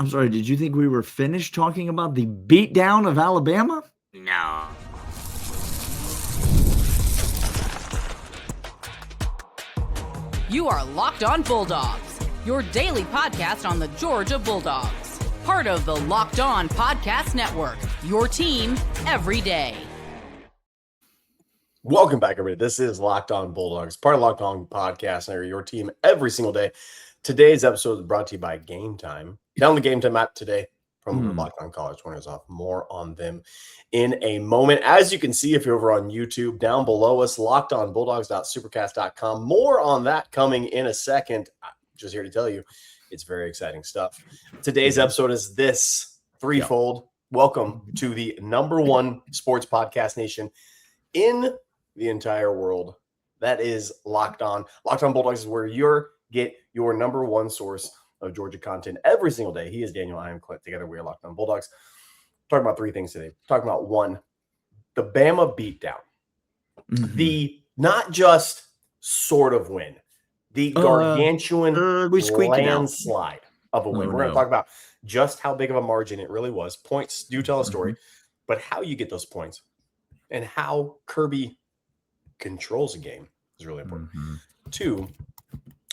I'm sorry, did you think we were finished talking about the beatdown of Alabama? No. You are Locked On Bulldogs, your daily podcast on the Georgia Bulldogs. Part of the Locked On Podcast Network, your team every day. Welcome back, everybody. This is Locked On Bulldogs, part of Locked On Podcast Network, your team every single day. Today's episode is brought to you by Game Time. Down the Game Time app today from Locked On College 20 off. More on them in a moment. As you can see, if you're over on YouTube, down below us, lockedonbulldogs.supercast.com. More on that coming in a second. I'm just here to tell you, it's very exciting stuff. Today's episode is this threefold. Welcome to the number one sports podcast nation in the entire world. That is Locked On. Locked On Bulldogs is where you get your number one source of Georgia content every single day. He is Daniel. I am Clint. Together we are Locked On Bulldogs. Talking about three things today. Talking about one, the Bama beatdown. The not just sort of win, the gargantuan landslide of a win. We're going to talk about just how big of a margin it really was. Points do tell a story, but how you get those points and how Kirby controls a game is really important. Two,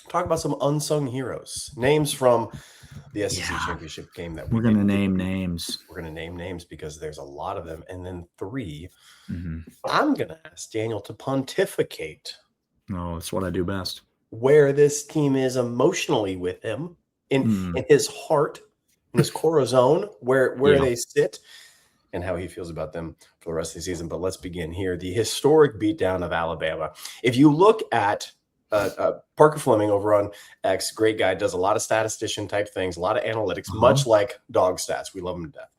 talk about some unsung heroes, names from the SEC championship game that we're going to name names. We're going to name names because there's a lot of them. And then three, I'm going to ask Daniel to pontificate. Oh, that's what I do best. Where this team is emotionally with him, in his heart, in his corazon, where they sit, and how he feels about them for the rest of the season. But let's begin here. The historic beatdown of Alabama. If you look at Parker Fleming over on X, great guy, does a lot of statistician type things, a lot of analytics, much like Dawgs stats. We love him to death.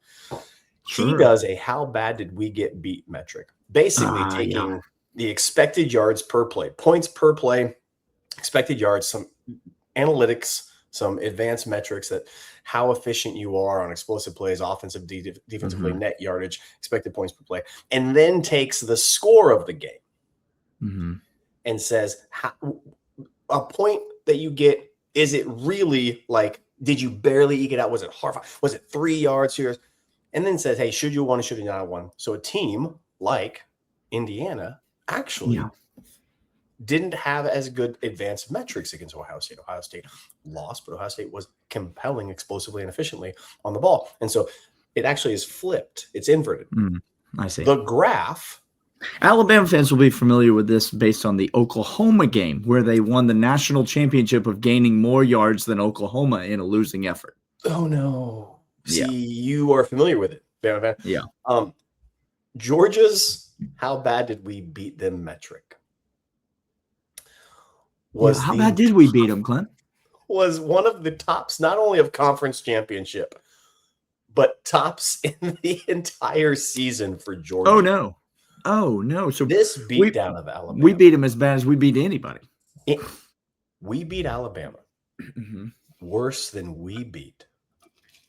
He does a how bad did we get beat metric, basically taking the expected yards per play, points per play, expected yards, some analytics, some advanced metrics that how efficient you are on explosive plays, offensive, defensive play, net yardage, expected points per play, and then takes the score of the game and says, a point that you get, is it really like, did you barely eke it out? Was it hard? Was it 3 yards here? And then says, hey, should you have won or should you not have won? So a team like Indiana actually didn't have as good advanced metrics against Ohio State. Ohio State lost, but Ohio State was compelling explosively and efficiently on the ball. And so it actually is flipped. It's inverted. I see. The graph. Alabama fans will be familiar with this based on the Oklahoma game where they won the national championship of gaining more yards than Oklahoma in a losing effort. Oh, no. See, you are familiar with it, Bama fan. Yeah. Georgia's how bad did we beat them metric? How bad did we beat them, Clint? Was one of the tops, not only of conference championship, but tops in the entire season for Georgia. Oh, no. So this beatdown of Alabama. We beat them as bad as we beat anybody. We beat Alabama worse than we beat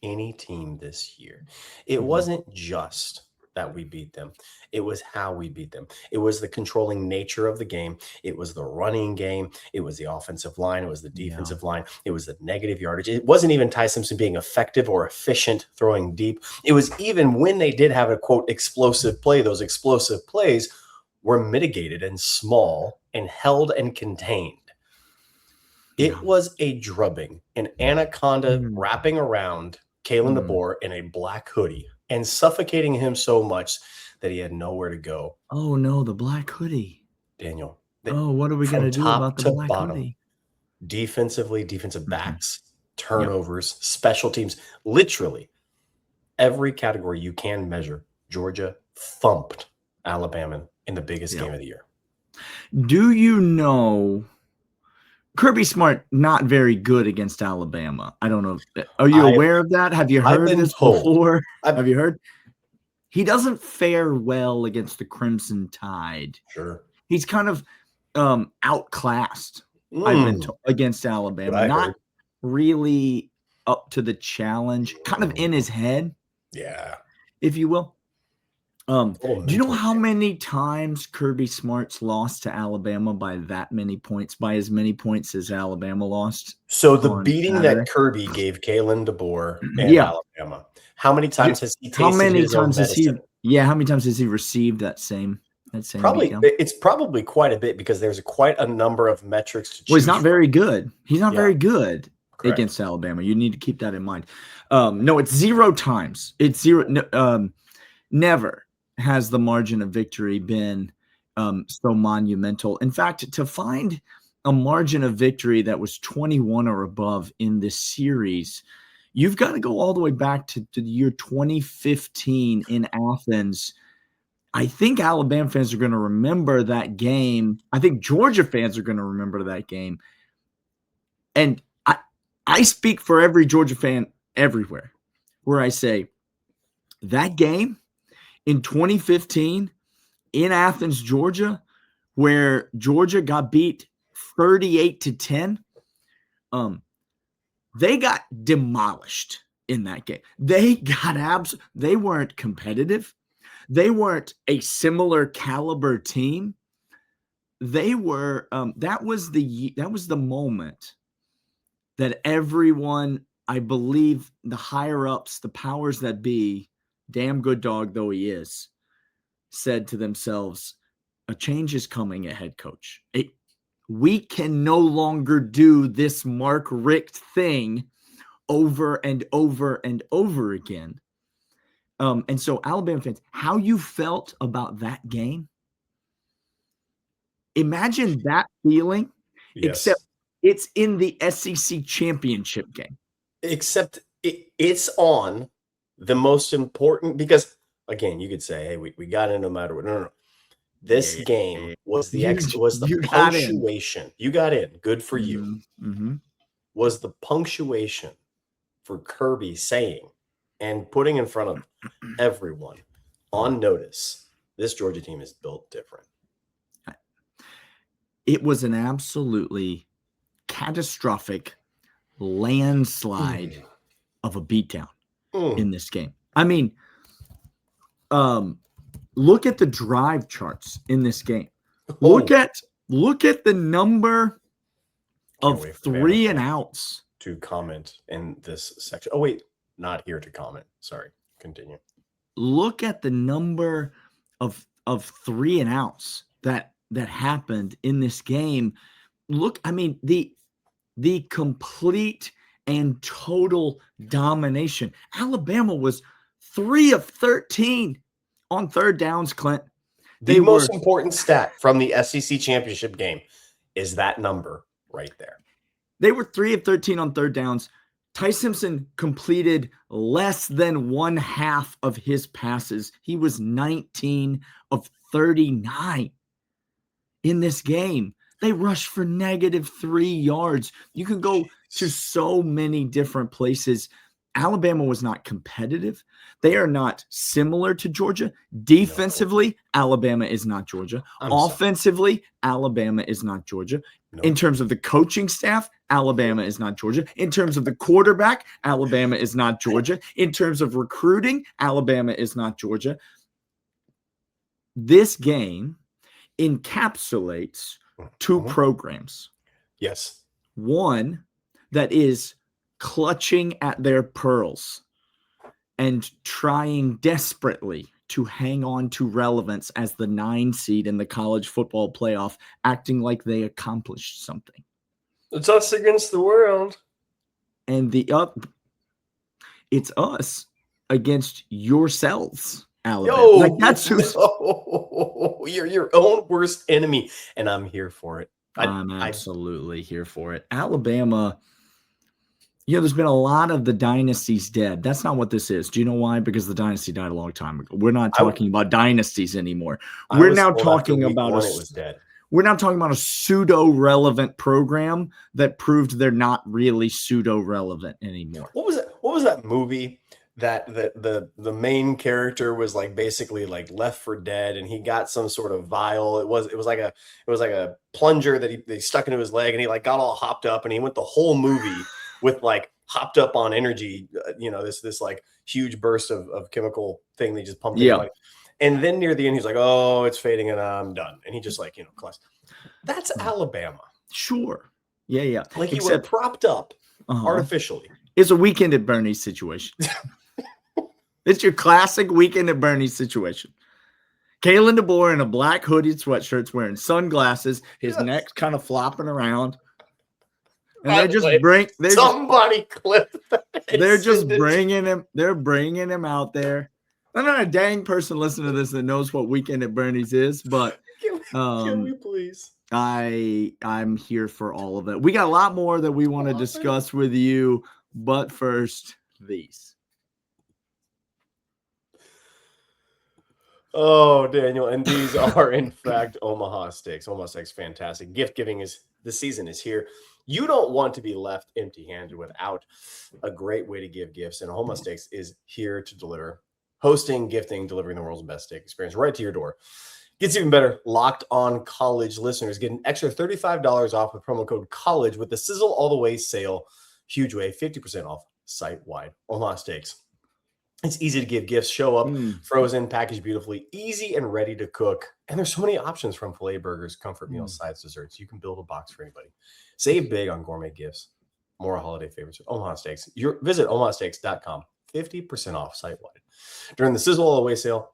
any team this year. It wasn't just that we beat them. It was how we beat them. It was the controlling nature of the game. It was the running game. It was the offensive line. It was the defensive line. It was the negative yardage. It wasn't even Ty Simpson being effective or efficient throwing deep. It was even when they did have a, quote, explosive play, those explosive plays were mitigated and small and held and contained. It was a drubbing, an anaconda wrapping around Kalen DeBoer in a black hoodie and suffocating him so much that he had nowhere to go. Oh, no, the black hoodie. Daniel. What are we going to do about the black hoodie? Defensively, defensive backs, turnovers, special teams, literally every category you can measure, Georgia thumped Alabama in the biggest game of the year. Do you know Kirby Smart not very good against Alabama? I don't know. Are you aware of that? Have you heard this before? Have you heard? He doesn't fare well against the Crimson Tide. Sure. He's kind of outclassed, I've been against Alabama. Not really up to the challenge, kind of in his head. Yeah. If you will. Do you know how many times Kirby Smart's lost to Alabama by that many points, by as many points as Alabama lost? So the beating Saturday? That Kirby gave Kalen DeBoer and Alabama, how many times has he tasted his own medicine? How many times has he received that same probably beatdown? It's probably quite a bit because there's quite a number of metrics to choose. Well, he's not very good. He's not very good against Alabama. You need to keep that in mind. No, it's 0 times. It's 0. Never has the margin of victory been so monumental. In fact, to find a margin of victory that was 21 or above in this series, you've got to go all the way back to the year 2015 in Athens. I think Alabama fans are going to remember that game. I think Georgia fans are going to remember that game. And I speak for every Georgia fan everywhere where I say that game in 2015 in Athens, Georgia, where Georgia got beat 38-10, they got demolished in that game. They weren't competitive. They weren't a similar caliber team. They were that was the moment that everyone, I believe, the higher ups, the powers that be, damn good dog though he is, said to themselves, a change is coming at head coach. We can no longer do this Mark Richt thing over and over and over again. And so Alabama fans, how you felt about that game, imagine that feeling, except it's in the SEC championship game. Except it's on the most important, because again, you could say, hey, we got in no matter what. No. This game was the punctuation. You got in. Good for you. Mm-hmm. Was the punctuation for Kirby saying and putting in front of everyone on notice, this Georgia team is built different. It was an absolutely catastrophic landslide of a beatdown in this game. I mean, look at the drive charts in this game. Look at the number of 3 and outs. To comment in this section. Oh, wait, not here to comment. Sorry. Continue. Look at the number of 3 and outs that happened in this game. Look, I mean, the complete and total domination. Alabama was 3 of 13 on third downs, Clint. The most important stat from the SEC championship game is that number right there. They were 3 of 13 on third downs. Ty Simpson completed less than 1/2 of his passes. He was 19 of 39 in this game. They rushed for -3 yards. You can go to so many different places. Alabama was not competitive. They are not similar to Georgia. Defensively, Alabama is not Georgia. Offensively, Alabama is not Georgia. In terms of the coaching staff, Alabama is not Georgia. In terms of the quarterback, Alabama is not Georgia. In terms of recruiting, Alabama is not Georgia. This game encapsulates 2 programs. Yes. One that is clutching at their pearls and trying desperately to hang on to relevance as the 9 seed in the college football playoff, acting like they accomplished something. It's us against the world. And it's us against yourselves, Alabama. That's you're your own worst enemy, and I'm here for it. I'm absolutely here for it. Alabama, there's been a lot of the dynasty's dead. That's not what this is. Do you know why? Because the dynasty died a long time ago. We're not talking about dynasties anymore. We're now talking about We're now talking about a pseudo-relevant program that proved they're not really pseudo-relevant anymore. What was that movie that the main character was like basically like left for dead, and he got some sort of vial. It was like a plunger that they stuck into his leg, and he like got all hopped up, and he went the whole movie with like hopped up on energy, this like huge burst of chemical thing they just pumped in. And then near the end, he's like, oh, it's fading and I'm done. And he just like, collects. That's Alabama. Sure. Yeah. Like you were propped up artificially. It's a weekend at Bernie's situation. It's your classic weekend at Bernie's situation. Kalen DeBoer in a black hooded sweatshirt, wearing sunglasses, his neck's kind of flopping around. And somebody clip that. They're just bringing him. They're bringing him out there. I'm not a dang person listening to this that knows what Weekend at Bernie's is, but can we please? I'm here for all of it. We got a lot more that we want to discuss with you, but first, these. Oh, Daniel, and these are in fact Omaha Steaks. Omaha Steaks, fantastic. Gift giving the season is here. You don't want to be left empty-handed without a great way to give gifts, and Omaha Steaks is here to deliver. Hosting, gifting, delivering the world's best steak experience right to your door. Gets even better. Locked On College listeners get an extra $35 off with promo code COLLEGE with the Sizzle All the Way sale. Huge way, 50% off site-wide. Omaha Steaks. It's easy to give gifts, show up, frozen, packaged beautifully, easy and ready to cook. And there's so many options, from filet burgers, comfort meals, sides, desserts. You can build a box for anybody. Save big on gourmet gifts. More holiday favorites with Omaha Steaks. Visit omahasteaks.com. 50% off site-wide during the Sizzle All the Way sale,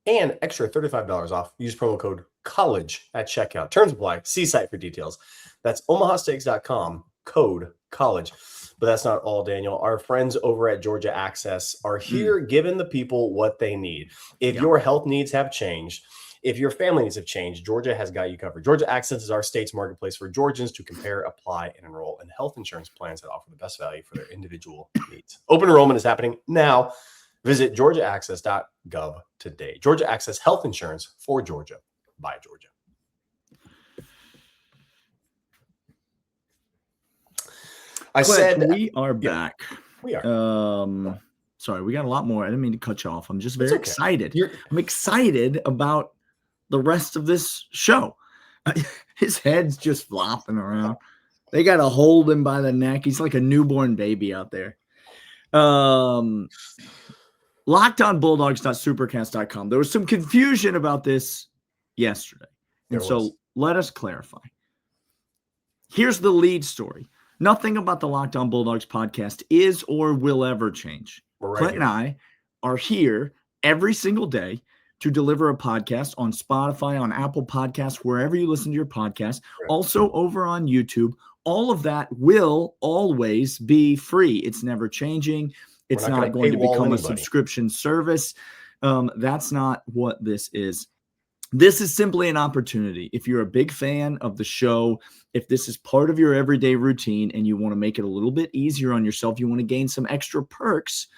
and extra $35 off. Use promo code COLLEGE at checkout. Terms apply. See site for details. That's omahasteaks.com, code COLLEGE. But that's not all, Daniel. Our friends over at Georgia Access are here giving the people what they need. If your health needs have changed, if your family needs have changed, Georgia has got you covered. Georgia Access is our state's marketplace for Georgians to compare, apply, and enroll in health insurance plans that offer the best value for their individual needs. Open enrollment is happening now. Visit georgiaaccess.gov today. Georgia Access Health Insurance for Georgia by Georgia. Clint, we are back. We are. Sorry, we got a lot more. I didn't mean to cut you off. I'm just very excited. I'm excited about the rest of this show. His head's just flopping around. They got to hold him by the neck. He's like a newborn baby out there. LockedOnBulldogs.supercast.com. There was some confusion about this yesterday. So let us clarify. Here's the lead story. Nothing about the Locked On Bulldogs podcast is or will ever change. Clint and I are here every single day to deliver a podcast on Spotify, on Apple Podcasts, wherever you listen to your podcast, also over on YouTube. All of that will always be free. It's never changing. It's not going to become a subscription service. That's not what this is. This is simply an opportunity. If you're a big fan of the show, if this is part of your everyday routine and you want to make it a little bit easier on yourself, you want to gain some extra perks,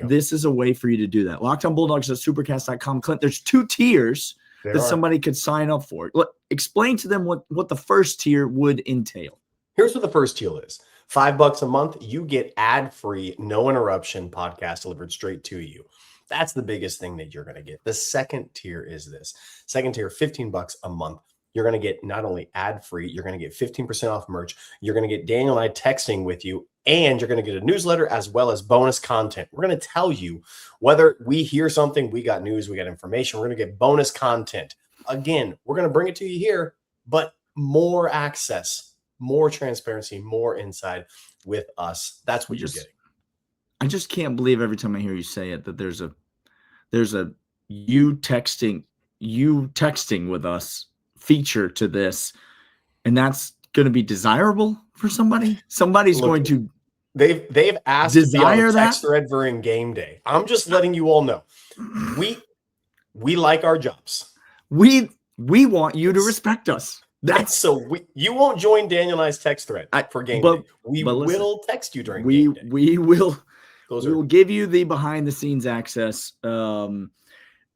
this is a way for you to do that. LockedOnBulldogs.supercast.com. Clint, there's 2 tiers somebody could sign up for. Look, explain to them what the first tier would entail. Here's what the first tier is. $5 a month, you get ad-free, no interruption podcast delivered straight to you. That's the biggest thing that you're going to get. The second tier is this. Second tier, $15 a month. You're going to get not only ad-free, you're going to get 15% off merch. You're going to get Daniel and I texting with you, and you're going to get a newsletter as well as bonus content. We're going to tell you whether we hear something, we got news, we got information. We're going to get bonus content. Again, we're going to bring it to you here, but more access, more transparency, more inside with us. That's what you're getting. I just can't believe every time I hear you say it that there's a you texting with us feature to this, and that's going to be desirable for somebody. Somebody's going to. They've asked to be on a text thread during game day. I'm just letting you all know. We like our jobs. We want you to respect us. That's so you won't join Daniel and I's text thread for game day. We will text you during game day. We will give you the behind the scenes access.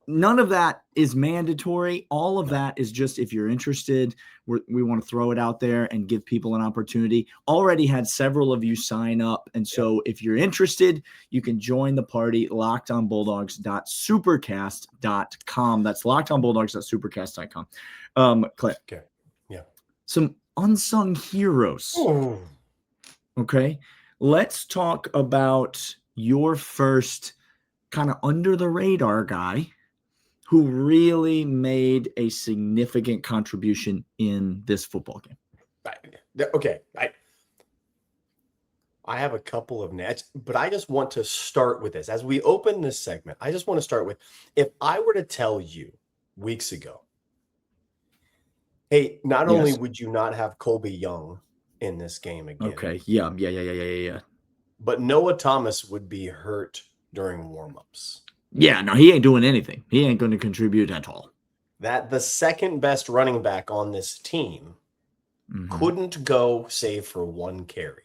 None of that is mandatory. All of that is just if you're interested. We want to throw it out there and give people an opportunity. Already had several of you sign up. And so if you're interested, you can join the party, lockedonbulldogs.supercast.com. That's lockedonbulldogs.supercast.com. Clint. Okay. Yeah. Some unsung heroes. Oh. Okay. Let's talk about your first kind of under the radar guy who really made a significant contribution in this football game? Okay. I have a couple of nets, but I just want to start with this. As we open this segment, I just want to start with, if I were to tell you weeks ago, hey, not only would you not have Colby Young in this game again. Okay. Yeah. But Noah Thomas would be hurt during warmups. Yeah, no, he ain't doing anything. He ain't going to contribute at all. That the second best running back on this team couldn't go save for one carry.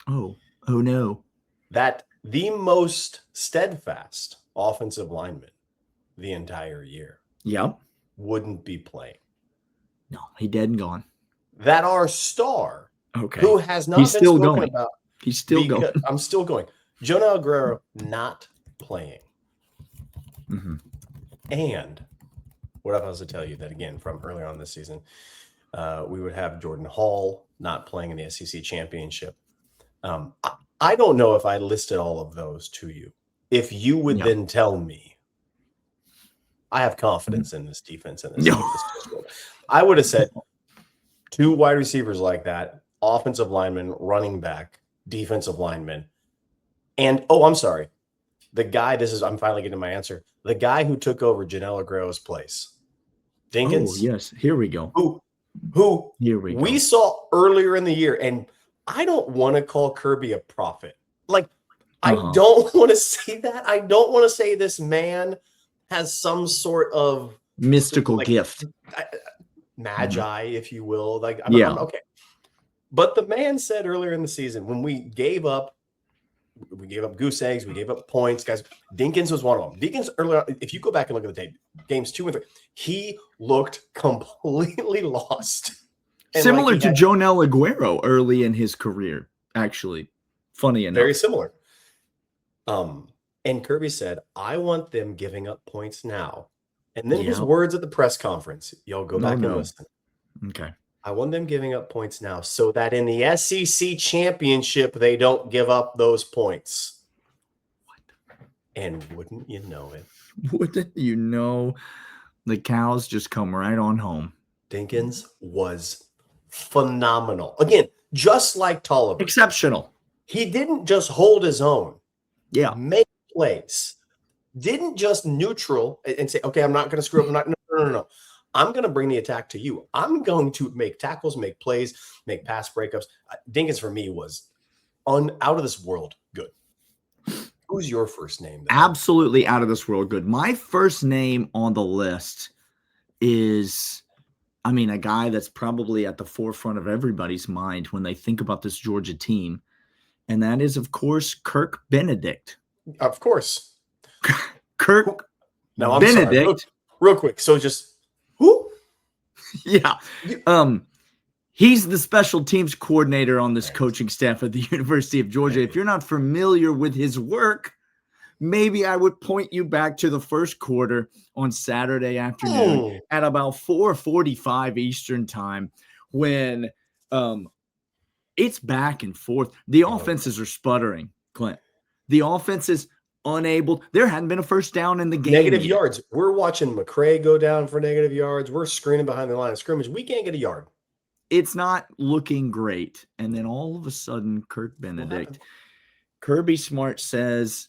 Oh no. That the most steadfast offensive lineman the entire year. Yep. Wouldn't be playing. No, he dead and gone. That our star, okay, who has not He's been still spoken going. about. He's still going. I'm still going. Jonah Aguero not playing. And what if I was to tell you that again from earlier on this season, we would have Jordan Hall not playing in the SEC championship. I don't know if I listed all of those to you. If you would then tell me, I have confidence in this defense and this. I would have said 2 wide receivers like that, offensive lineman, running back, defensive lineman, and I'm sorry, the guy. I'm finally getting my answer. The guy who took over Janelle Aguero's place, Dinkins. Oh yes, here we go. Who here we go. We saw earlier in the year, and I don't want to call Kirby a prophet. Like, I don't want to say that. I don't want to say this man has some sort of mystical gift, magi, if you will. Like, I'm okay. But the man said earlier in the season, when we gave up goose eggs, we gave up points, guys. Dinkins was one of them. Dinkins earlier, if you go back and look at the tape, games 2 and 3, he looked completely lost. Similar to Jonell Aguero early in his career, actually. Funny enough. Very similar. And Kirby said, I want them giving up points now. And then his words at the press conference, y'all go back and listen. Okay. I want them giving up points now so that in the SEC championship, they don't give up those points. What? And wouldn't you know it? Wouldn't you know? The cows just come right on home. Dinkins was phenomenal. Again, just like Tolliver. Exceptional. He didn't just hold his own. Yeah. Make plays. Didn't just neutral and say, okay, I'm not going to screw up. No. I'm going to bring the attack to you. I'm going to make tackles, make plays, make pass breakups. Dinkins for me was out of this world good. Who's your first name? Absolutely out of this world good. My first name on the list is, a guy that's probably at the forefront of everybody's mind when they think about this Georgia team. And that is, of course, Kirk Benedict. Of course. Kirk now, I'm Benedict. Sorry. Real quick. So just who? Yeah. He's the special teams coordinator on this coaching staff at the University of Georgia. If you're not familiar with his work, maybe I would point you back to the first quarter on Saturday afternoon at about 4:45 Eastern time when it's back and forth. The offenses are sputtering, Clint. The offense is unable. There hadn't been a first down in the game. Negative yards. We're watching McCray go down for negative yards. We're screening behind the line of scrimmage. We can't get a yard. It's not looking great. And then all of a sudden, Kirk Benedict, Kirby Smart says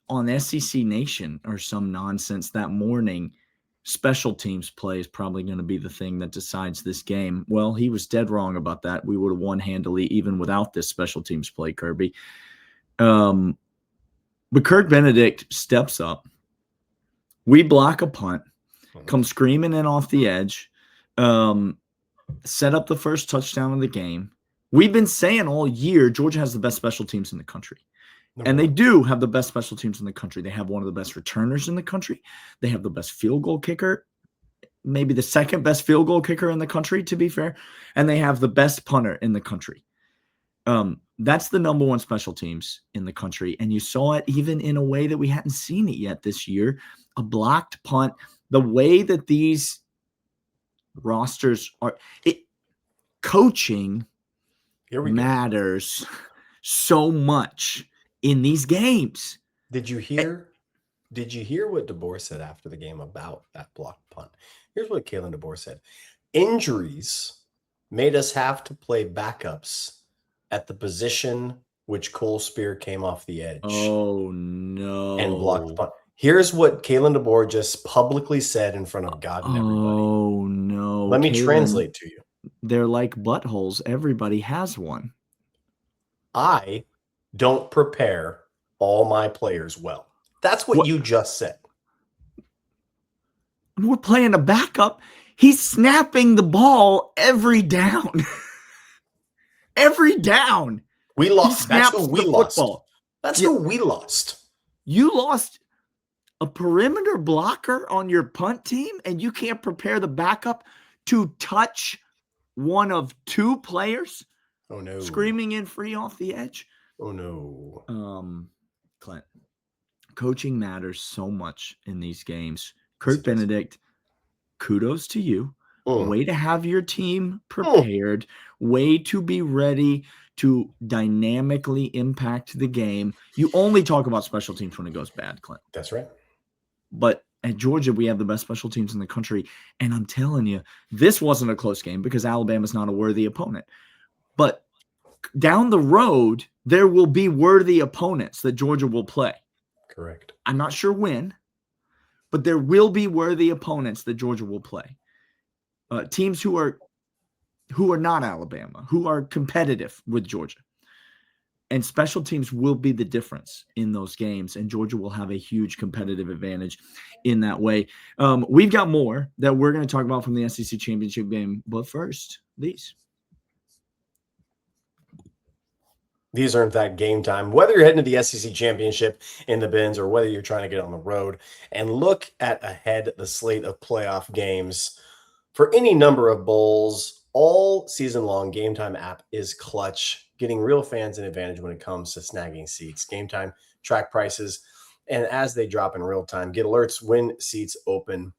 on SEC Nation or some nonsense that morning, special teams play is probably going to be the thing that decides this game. Well, he was dead wrong about that. We would have won handily even without this special teams play, Kirby. But Kirk Benedict steps up. We block a punt, come screaming in off the edge, set up the first touchdown of the game. We've been saying all year Georgia has the best special teams in the country. And they do have the best special teams in the country. They have one of the best returners in the country. They have the best field goal kicker, maybe the second best field goal kicker in the country, to be fair. And they have the best punter in the country. That's the number one special teams in the country. And you saw it even in a way that we hadn't seen it yet this year. A blocked punt, the way that these rosters are, coaching matters so much in these games. Did you hear Did you hear what DeBoer said after the game about that blocked punt? Here's what Kalen DeBoer said. Injuries made us have to play backups at the position which Cole Spear came off the edge. Oh, no. And blocked the punt. Here's what Kalen DeBoer just publicly said in front of God and everybody. Oh, no. Let me translate to you. They're like buttholes. Everybody has one. I don't prepare all my players well. That's what you just said. We're playing a backup. He's snapping the ball every down. Every down. We lost. That's who we lost. That's who we lost. You lost a perimeter blocker on your punt team, and you can't prepare the backup to touch one of two players. Oh, no. Screaming in free off the edge. Oh, no. Clint, coaching matters so much in these games. Kurt Benedict, kudos to you. Way to have your team prepared. Way to be ready to dynamically impact the game. You only talk about special teams when it goes bad, Clint. That's right. But at Georgia, we have the best special teams in the country. And I'm telling you, this wasn't a close game because Alabama's not a worthy opponent. But down the road, there will be worthy opponents that Georgia will play. Correct. I'm not sure when, but there will be worthy opponents that Georgia will play. Teams who are not Alabama, who are competitive with Georgia. And special teams will be the difference in those games, and Georgia will have a huge competitive advantage in that way. We've got more that we're going to talk about from the SEC championship game, but first, these. These are, in fact, game time. Whether you're heading to the SEC championship in the bins or whether you're trying to get on the road and look at ahead the slate of playoff games for any number of bowls, all season long, Game Time app is clutch, getting real fans an advantage when it comes to snagging seats. Game Time, track prices, and as they drop in real time, get alerts when seats open.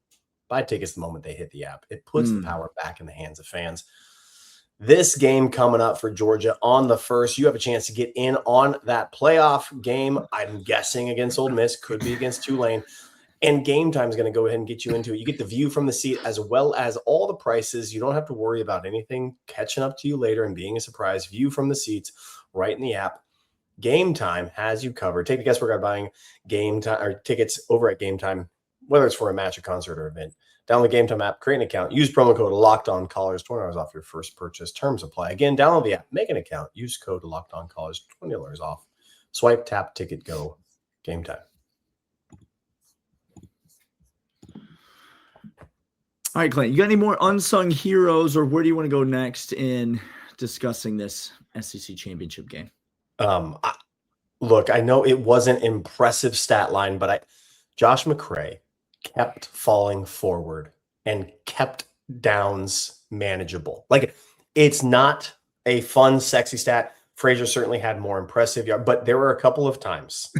Buy tickets the moment they hit the app. It puts the power back in the hands of fans. This game coming up for Georgia on the 1st, you have a chance to get in on that playoff game. I'm guessing against Ole Miss, could be against Tulane. And Game Time is going to go ahead and get you into it. You get the view from the seat as well as all the prices. You don't have to worry about anything catching up to you later and being a surprise. View from the seats right in the app. Game Time has you covered. Take a guesswork at buying Game Time or tickets over at Game Time, whether it's for a match, a concert, or event. Download the Game Time app, create an account, use promo code LOCKEDONCallers, $20 off your first purchase. Terms apply. Again, download the app, make an account, use code LOCKEDONCallers, $20 off. Swipe, tap, ticket, go. Game Time. All right, Clint, you got any more unsung heroes, or where do you want to go next in discussing this SEC championship game? Look, I know it wasn't impressive stat line, but Josh McCray kept falling forward and kept downs manageable. Like, it's not a fun, sexy stat. Frazier certainly had more impressive yards, but there were a couple of times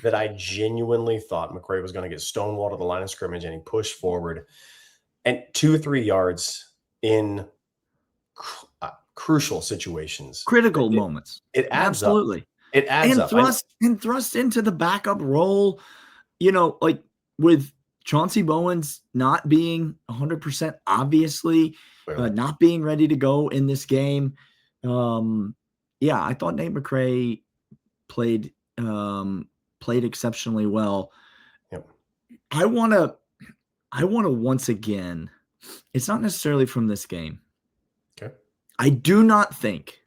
that I genuinely thought McCray was going to get stonewalled at the line of scrimmage, and he pushed forward. And 2 or 3 yards in crucial situations. Critical moments. It adds Absolutely. up. It adds up. And thrust into the backup role, like with Chauncey Bowens not being 100%, obviously, not being ready to go in this game. I thought Nate McCray played exceptionally well. Yep. I want to once again, it's not necessarily from this game. Okay. I do not think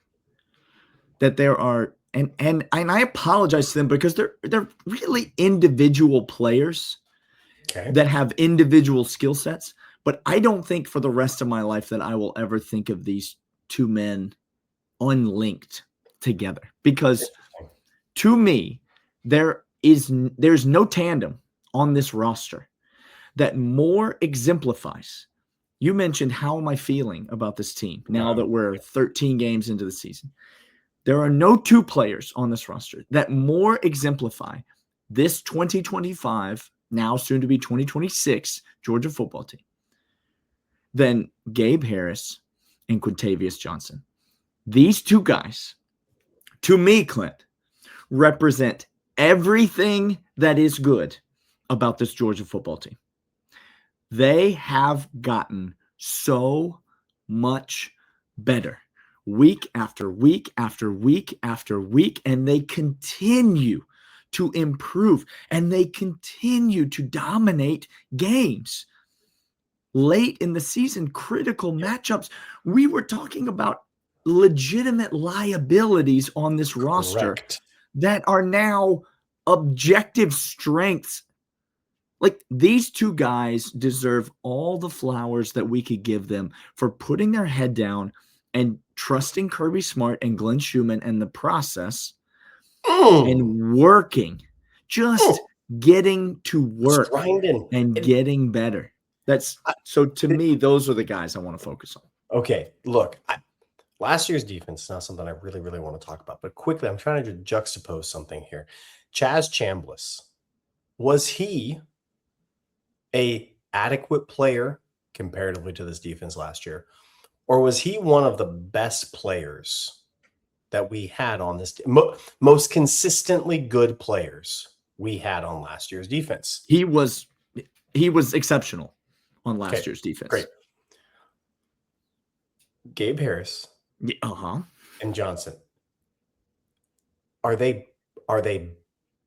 that there are, and I apologize to them because they're really individual players that have individual skill sets, but I don't think for the rest of my life that I will ever think of these two men unlinked together, because to me, there's no tandem on this roster that more exemplifies. You mentioned, how am I feeling about this team now that we're 13 games into the season? There are no two players on this roster that more exemplify this 2025, now soon to be 2026 Georgia football team than Gabe Harris and Quintavious Johnson. These two guys, to me, Clint, represent everything that is good about this Georgia football team. They have gotten so much better week after week after week after week, and they continue to improve, and they continue to dominate games. Late in the season, critical matchups. We were talking about legitimate liabilities on this roster that are now objective strengths. Like, these two guys deserve all the flowers that we could give them for putting their head down and trusting Kirby Smart and Glenn Schumann and the process and working, just getting to work and getting better. So to me, those are the guys I want to focus on. Okay, look, last year's defense is not something I really, really want to talk about, but quickly, I'm trying to juxtapose something here. Chaz Chambliss, was he a adequate player comparatively to this defense last year, or was he one of the best players that we had on this most consistently good players we had on last year's defense? He was exceptional on last year's defense. Great. Gabe Harris, and Johnson, are they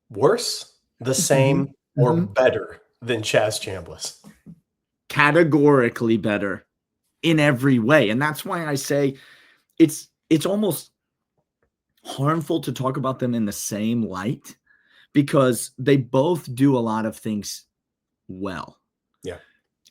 worse, the same, or better than Chaz Chambliss? Categorically better in every way. And that's why I say it's almost harmful to talk about them in the same light, because they both do a lot of things well. Yeah.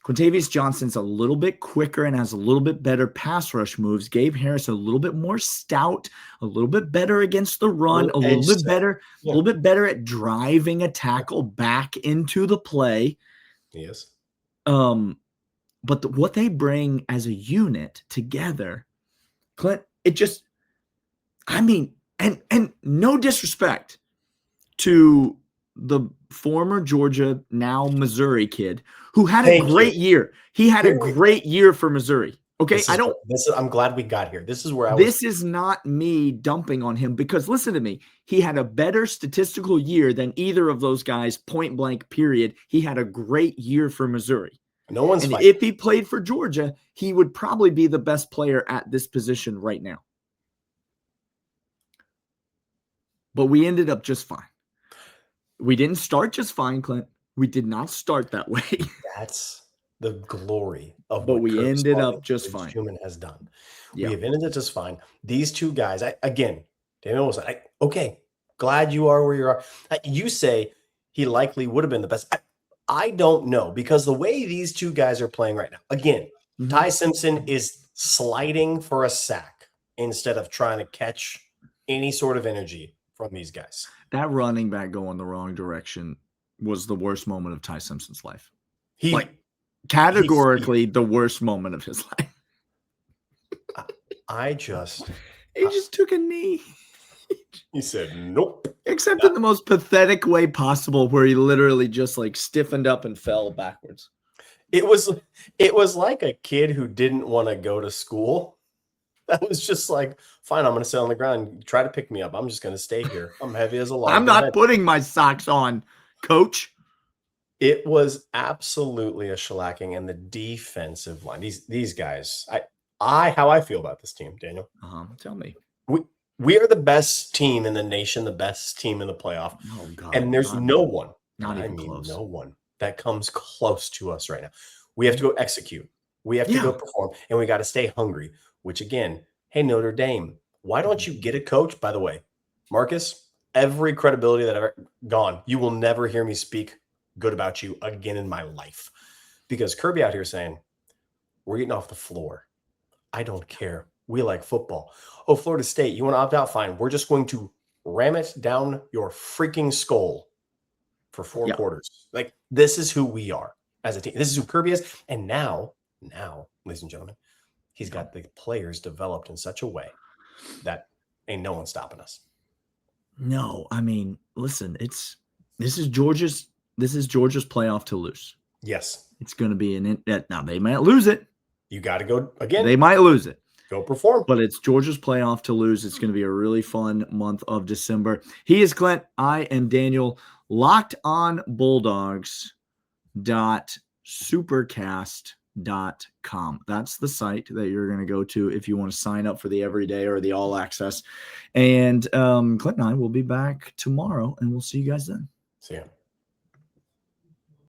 Quintavious Johnson's a little bit quicker and has a little bit better pass rush moves. Gabe Harris a little bit more stout, a little bit better against the run, a little bit better at driving a tackle back into the play. Yes. But what they bring as a unit together, Clint, and no disrespect to the former Georgia, now Missouri kid who had a great year. He had a great year for Missouri. Okay. I'm glad we got here. This is not me dumping on him, because listen to me. He had a better statistical year than either of those guys, point blank, period. He had a great year for Missouri. No one's fighting. If he played for Georgia, he would probably be the best player at this position right now. But we ended up just fine. We didn't start just fine, Clint. We did not start that way. That's the glory of but what we ended up just fine. Schumann has done. Yeah. We have ended it just fine. These two guys, Daniel Wilson, okay, glad you are where you are. You say he likely would have been the best. I don't know, because the way these two guys are playing right now, again, Ty Simpson is sliding for a sack instead of trying to catch any sort of energy from these guys. That running back going the wrong direction was the worst moment of Ty Simpson's life. Categorically the worst moment of his life. He just took a knee. He said, nope. Except in the most pathetic way possible, where he literally just stiffened up and fell backwards. It was like a kid who didn't want to go to school. That was just like, fine, I'm going to sit on the ground. Try to pick me up. I'm just going to stay here. I'm heavy as a log. I'm not putting my socks on, coach. It was absolutely a shellacking, and the defensive line. These guys, how I feel about this team, Daniel. Tell me. We are the best team in the nation, the best team in the playoff. Oh, God. And there's no one that comes close to us right now. We have to go execute. We have to go perform, and we got to stay hungry, which again, hey, Notre Dame, why don't you get a coach? By the way, Marcus, every credibility that I've ever gone, you will never hear me speak good about you again in my life, because Kirby out here saying, we're getting off the floor. I don't care. We like football. Oh, Florida State, you want to opt out? Fine. We're just going to ram it down your freaking skull for 4 quarters. Like, this is who we are as a team. This is who Kirby is. And now, ladies and gentlemen, he's got the players developed in such a way that ain't no one stopping us. No, I mean, listen, this is Georgia's playoff to lose. Yes. It's going to be now they might lose it. You got to go again. They might lose it. Go perform. But it's Georgia's playoff to lose. It's going to be a really fun month of December. He is Clint. I am Daniel. LockedOnBulldogs.supercast.com. That's the site that you're going to go to if you want to sign up for the everyday or the all access. And Clint and I will be back tomorrow, and we'll see you guys then. See ya.